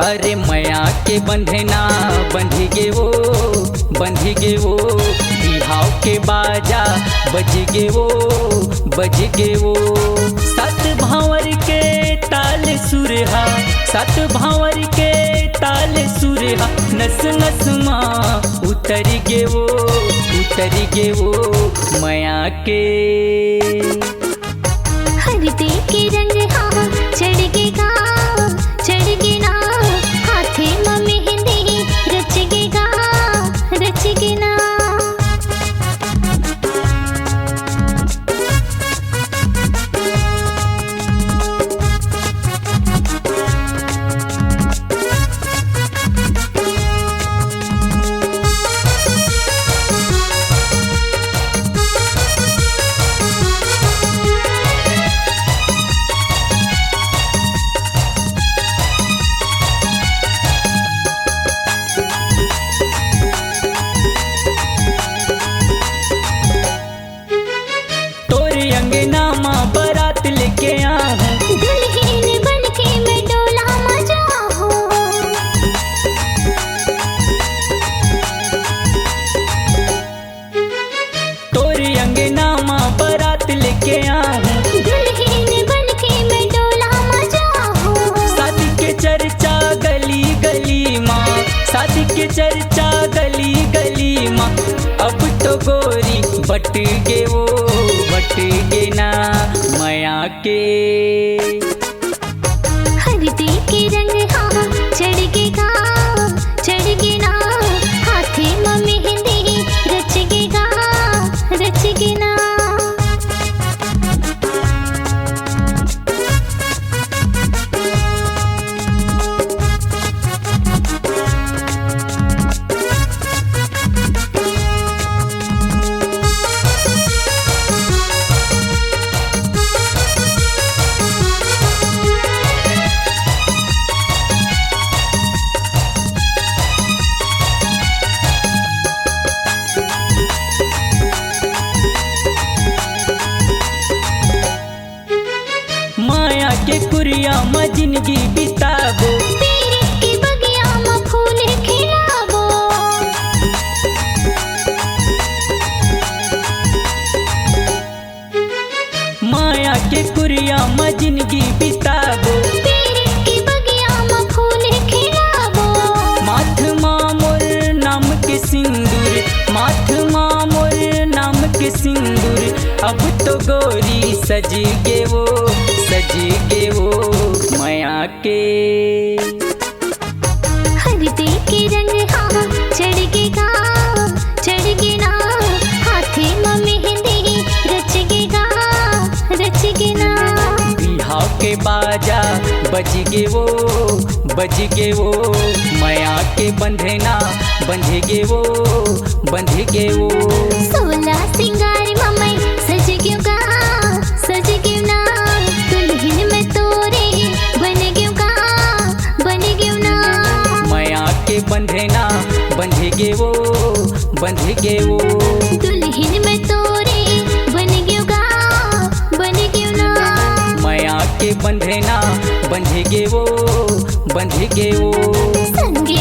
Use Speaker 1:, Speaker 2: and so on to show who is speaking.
Speaker 1: अरे मैया के बंधना बंधी गे वो बिहाव के बाजा बज गे वो सात भावर के ताल सुरहा सात भावर के ताल सुरहा नस नस माँ उतर गे वो मैया के
Speaker 2: हरदे के रंग हाँ चढ़ गे ना हाथे में मेहंदी रच गे ना
Speaker 1: अंगना माँ बारात लेके आहूँ
Speaker 2: दुल्हन बन के मैं डोला मजा हूँ
Speaker 1: तोरे अंगना माँ बारात लेके आहूँ
Speaker 2: दुल्हन बन के मैं डोला मजा हूँ
Speaker 1: शादी के चर्चा गली गली माँ शादी के चर्चा गली गली माँ अब तो गोरी बट गे ना माया के
Speaker 2: हरदे के रंग हाँ चढ़ गे ना हाथे में मेहंदी रच गे ना
Speaker 1: माया के कुरिया में जिंदगी बिताबो
Speaker 2: पीर की बगिया में फूल खिलाबो
Speaker 1: माया के कुरिया में जिंदगी बिताबो
Speaker 2: पीर की बगिया में फूल खिलाबो
Speaker 1: माथ मामोर नाम के सिंदूर माथ मामोर नाम के सिंदूर अब तो गोरी सज गे वो माया के
Speaker 2: हरदे के रंग हाँ चढ़ गे ना हाथे में मेहंदी रच गे ना
Speaker 1: बिहाव के बाजा बज गे वो माया के बंधना बंध गे वो
Speaker 2: 16 सिंगार ममई सज ग्यो ना दुल्हन में तोरे बन ग्यो ना
Speaker 1: माया के बंधना बंध गे वो
Speaker 2: दुल्हन में तोरे बन ग्यो ना
Speaker 1: माया के बंधना बंध गे वो
Speaker 2: संगे